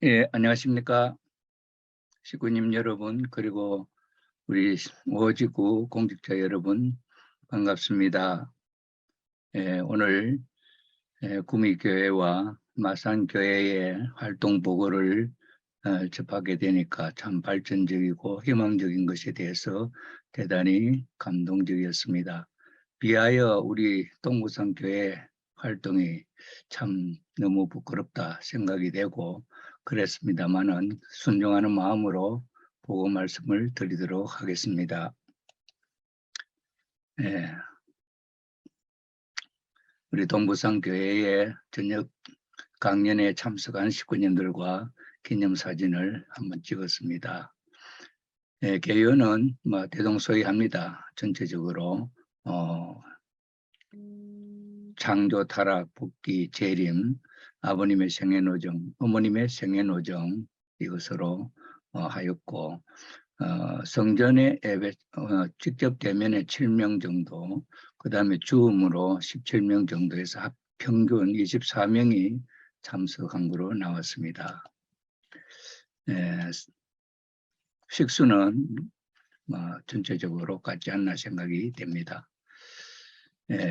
예, 안녕하십니까. 식구님 여러분, 그리고 우리 오지구 공직자 여러분, 반갑습니다. 오늘 구미교회와 마산교회의 활동 보고를 접하게 되니까 참 발전적이고 희망적인 것에 대해서 대단히 감동적이었습니다. 비하여 우리 동구산교회 활동이 참 너무 부끄럽다 생각이 되고 그랬습니다마는 순종하는 마음으로 보고 말씀을 드리도록 하겠습니다. 우리 동부산교회의 저녁 강연에 참석한 식구님들과 기념사진을 한번 찍었습니다. 개요는 대동소이합니다. 전체적으로 창조, 타락, 복귀, 재림, 아버님의 생애노정, 어머님의 생애노정 이것으로 하였고 성전에 직접 대면에 7명 정도, 그 다음에 줌으로 17명 정도에서 평균 24명이 참석한 것으로 나왔습니다. 식수는 전체적으로 같지 않나 생각이 됩니다.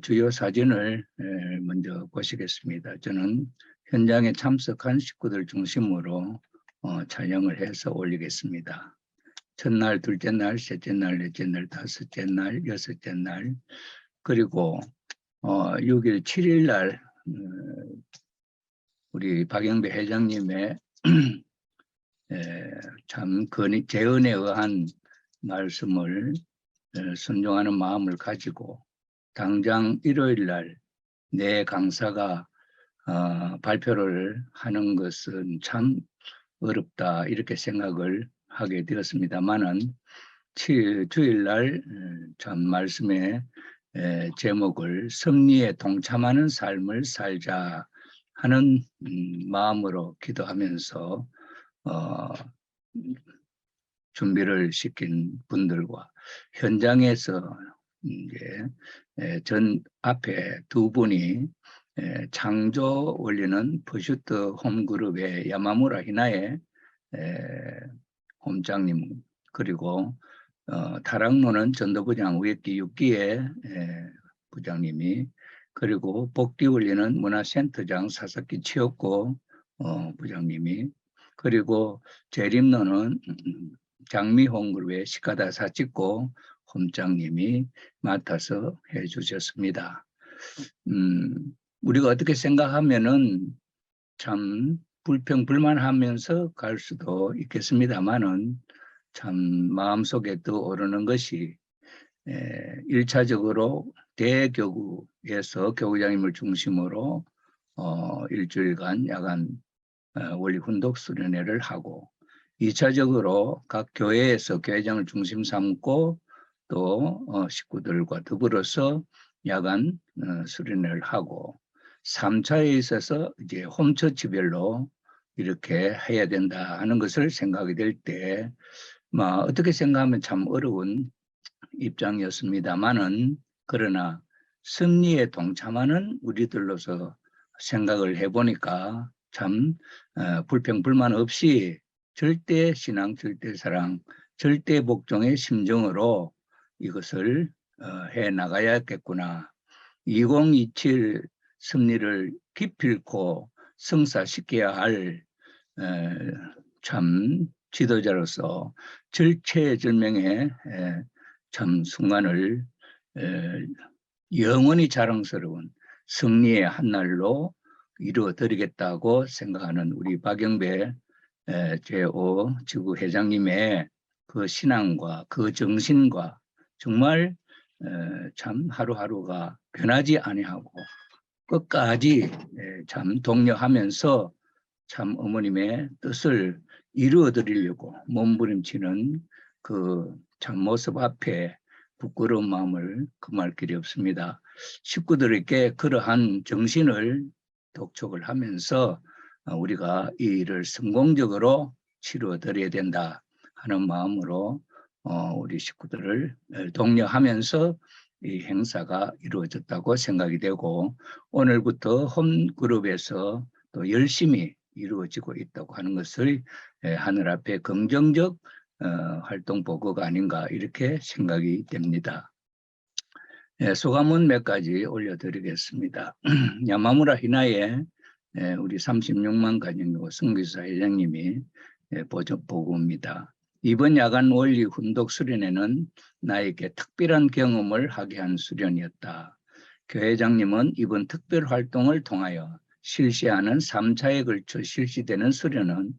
주요 사진을 먼저 보시겠습니다. 저는 현장에 참석한 식구들 중심으로 촬영을 해서 올리겠습니다. 첫날, 둘째 날, 셋째 날, 넷째 날, 다섯째 날, 여섯째 날, 그리고 6일, 7일 날 우리 박영배 회장님의 참 재언에 의한 말씀을 순종하는 마음을 가지고 당장 일요일 날 내 강사가 발표를 하는 것은 참 어렵다 이렇게 생각을 하게 되었습니다만은 주일날 참 말씀의 제목을 승리에 동참하는 삶을 살자 하는 마음으로 기도하면서 준비를 시킨 분들과 현장에서 이제 전 앞에 두 분이 창조 원리는 퍼슈트 홈그룹의 야마무라 히나의 홈장님, 그리고 타락노는 전도부장 우에키 육기의 부장님이, 그리고 복귀 원리는 문화센터장 사사키 치였고 부장님이, 그리고 재림노는 장미홈그룹의 시카다 사치코 홈장님이 맡아서 해주셨습니다. 우리가 어떻게 생각하면은 참 불평불만하면서 갈 수도 있겠습니다만은 참 마음속에 떠오르는 것이 1차적으로 대교구에서 교구장님을 중심으로 일주일간 야간 원리 훈독 수련회를 하고 2차적으로 각 교회에서 교회장을 중심 삼고 또 식구들과 더불어서 야간 수련회를 하고 3차에 있어서 이제 홈처치별로 이렇게 해야 된다 하는 것을 생각이 될 때 어떻게 생각하면 참 어려운 입장이었습니다만은 그러나 승리에 동참하는 우리들로서 생각을 해보니까 참 불평불만 없이 절대 신앙, 절대 사랑, 절대 복종의 심정으로 이것을 해나가야겠구나. 2027 승리를 기필코 성사시켜야 할 참 지도자로서 절체절명의 참 순간을 영원히 자랑스러운 승리의 한 날로 이루어드리겠다고 생각하는 우리 박영배 제5지구 회장님의 그 신앙과 그 정신과 정말 참 하루하루가 변하지 아니하고 끝까지 참 독려하면서 참 어머님의 뜻을 이루어드리려고 몸부림치는 그 참 모습 앞에 부끄러운 마음을 금할 길이 없습니다. 식구들에게 그러한 정신을 독촉을 하면서 우리가 이 일을 성공적으로 치루어드려야 된다 하는 마음으로 우리 식구들을 독려하면서 이 행사가 이루어졌다고 생각이 되고 오늘부터 홈그룹에서 또 열심히 이루어지고 있다고 하는 것을 하늘 앞에 긍정적 활동 보고가 아닌가 이렇게 생각이 됩니다. 소감은 몇 가지 올려드리겠습니다. 야마무라 히나의 우리 36만 가정교 선교사 회장님이 보고입니다. 이번 야간 원리 훈독 수련회는 나에게 특별한 경험을 하게 한 수련이었다. 교회장님은 이번 특별 활동을 통하여 실시하는 3차에 걸쳐 실시되는 수련은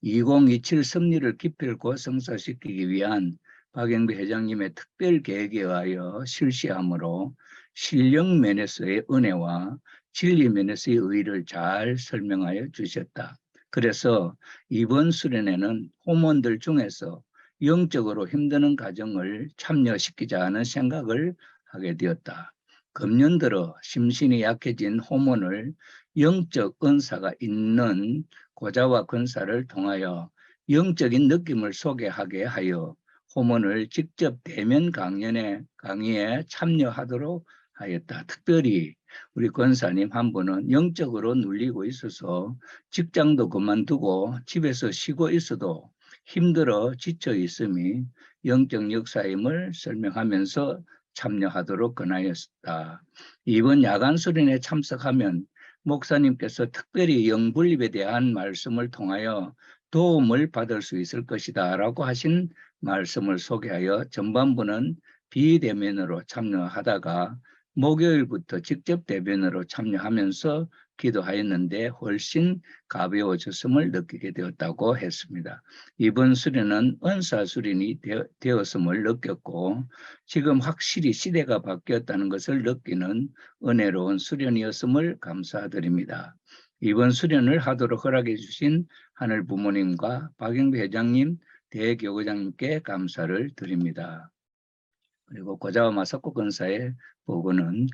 2027 섭리를 기필코 성사시키기 위한 박영배 회장님의 특별 계획에 의하여 실시하므로 실력 면에서의 은혜와 진리 면에서의 의의를 잘 설명하여 주셨다. 그래서 이번 수련회는 호몬들 중에서 영적으로 힘드는 가정을 참여시키자 하는 생각을 하게 되었다. 금년 들어 심신이 약해진 호몬을 영적 은사가 있는 고자와 권사를 통하여 영적인 느낌을 소개하게 하여 호몬을 직접 대면 강의에 참여하도록 하였다. 특별히 우리 권사님 한 분은 영적으로 눌리고 있어서 직장도 그만두고 집에서 쉬고 있어도 힘들어 지쳐 있음이 영적 역사임을 설명하면서 참여하도록 권하였다. 이번 야간 수련에 참석하면 목사님께서 특별히 영분립에 대한 말씀을 통하여 도움을 받을 수 있을 것이다 라고 하신 말씀을 소개하여 전반부는 비대면으로 참여하다가 목요일부터 직접 대면으로 참여하면서 기도하였는데 훨씬 가벼워졌음을 느끼게 되었다고 했습니다. 이번 수련은 은사 수련이 되었음을 느꼈고 지금 확실히 시대가 바뀌었다는 것을 느끼는 은혜로운 수련이었음을 감사드립니다. 이번 수련을 하도록 허락해 주신 하늘 부모님과 박영배 회장님, 대교구장님께 감사를 드립니다. 그리고 고자와 마사코 권사의 보고는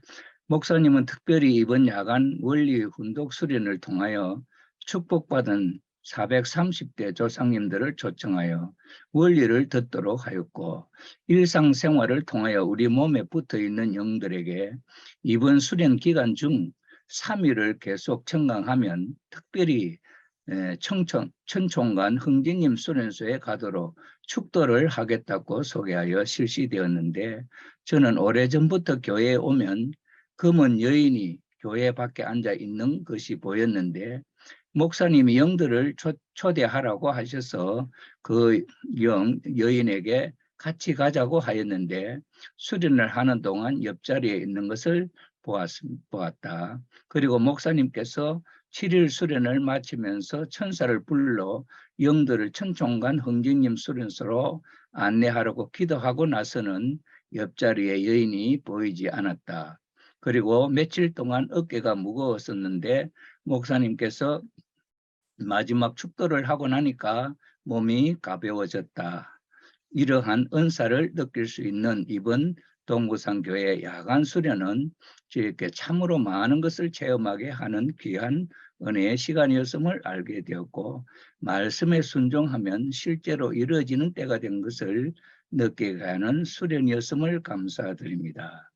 목사님은 특별히 이번 야간 원리 훈독 수련을 통하여 축복받은 430대 조상님들을 초청하여 원리를 듣도록 하였고 일상생활을 통하여 우리 몸에 붙어있는 영들에게 이번 수련 기간 중 3일을 계속 청강하면 특별히 천총관 흥진님 수련소에 가도록 축도를 하겠다고 소개하여 실시되었는데 저는 오래전부터 교회에 오면 검은 여인이 교회 밖에 앉아 있는 것이 보였는데 목사님이 영들을 초대하라고 하셔서 그 여인에게 같이 가자고 하였는데 수련을 하는 동안 옆자리에 있는 것을 보았다. 그리고 목사님께서 7일 수련을 마치면서 천사를 불러 영들을 천총관 흥진님 수련소로 안내하라고 기도하고 나서는 옆자리에 여인이 보이지 않았다. 그리고 며칠 동안 어깨가 무거웠었는데 목사님께서 마지막 축도를 하고 나니까 몸이 가벼워졌다. 이러한 은사를 느낄 수 있는 이번 동구상교회 야간 수련은 저에게 참으로 많은 것을 체험하게 하는 귀한 은혜의 시간이었음을 알게 되었고 말씀에 순종하면 실제로 이루어지는 때가 된 것을 느끼게 하는 수련이었음을 감사드립니다.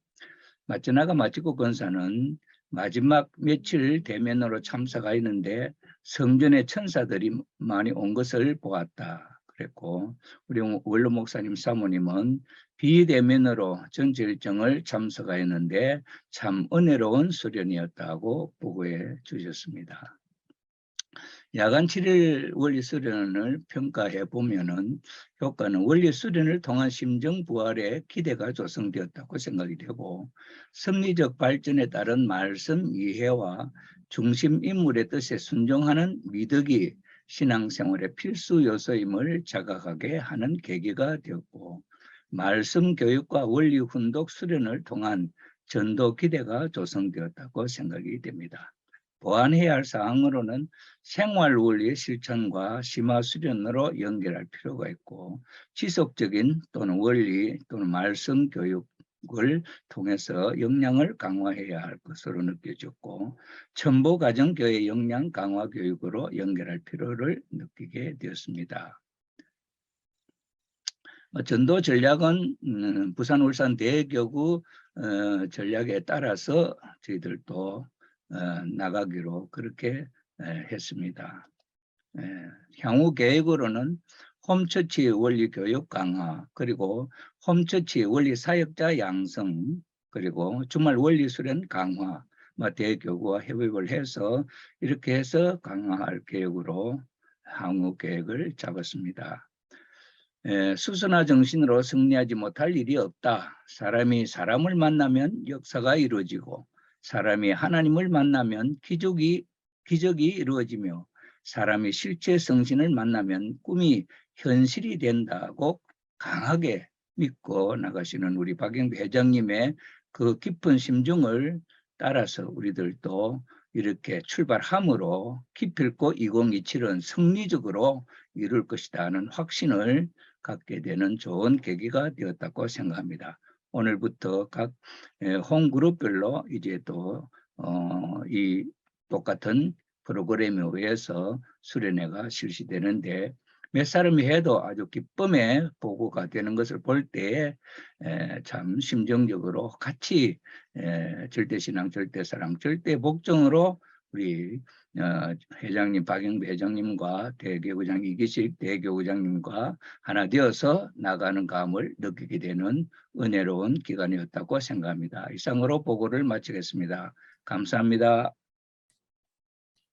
마츠나가 마치코 권사는 마지막 며칠 대면으로 참석하였는데 성전의 천사들이 많이 온 것을 보았다. 그랬고 우리 원로 목사님 사모님은 비대면으로 전체 일정을 참석하였는데 참 은혜로운 수련이었다고 보고해 주셨습니다. 야간 7일 원리 수련을 평가해 보면은 효과는 원리 수련을 통한 심정 부활에 기대가 조성되었다고 생각이 되고 섭리적 발전에 따른 말씀 이해와 중심 인물의 뜻에 순종하는 미덕이 신앙생활의 필수 요소임을 자각하게 하는 계기가 되었고 말씀 교육과 원리 훈독 수련을 통한 전도 기대가 조성되었다고 생각이 됩니다. 보완해야 할 사항으로는 생활 원리의 실천과 심화 수련으로 연결할 필요가 있고 지속적인 또는 원리 또는 말씀 교육을 통해서 역량을 강화해야 할 것으로 느껴졌고 첨보가정교회 역량 강화 교육으로 연결할 필요를 느끼게 되었습니다. 전도 전략은 부산 울산 대교구 전략에 따라서 저희들도 나가기로 그렇게 했습니다. 향후 계획으로는 홈처치 원리 교육 강화, 그리고 홈처치 원리 사역자 양성, 그리고 주말 원리 수련 강화, 대교구와 협업을 해서 이렇게 해서 강화할 계획으로 향후 계획을 잡았습니다. 수선화 정신으로 승리하지 못할 일이 없다. 사람이 사람을 만나면 역사가 이루어지고 사람이 하나님을 만나면 기적이 이루어지며 사람이 실제 성신을 만나면 꿈이 현실이 된다고 강하게 믿고 나가시는 우리 박영배 회장님의 그 깊은 심정을 따라서 우리들도 이렇게 출발함으로 기필코 2027은 승리적으로 이룰 것이다 하는 확신을 갖게 되는 좋은 계기가 되었다고 생각합니다. 오늘부터 각 홈그룹별로 이제 또 이 똑같은 프로그램에 의해서 수련회가 실시되는데 몇 사람이 해도 아주 기쁨의 보고가 되는 것을 볼 때에 참 심정적으로 같이 절대신앙, 절대사랑, 절대복종으로 우리 회장님, 박영배 회장님과 대교구장 이기식 대교구장님과 하나 되어서 나가는 감을 느끼게 되는 은혜로운 기간이었다고 생각합니다. 이상으로 보고를 마치겠습니다. 감사합니다.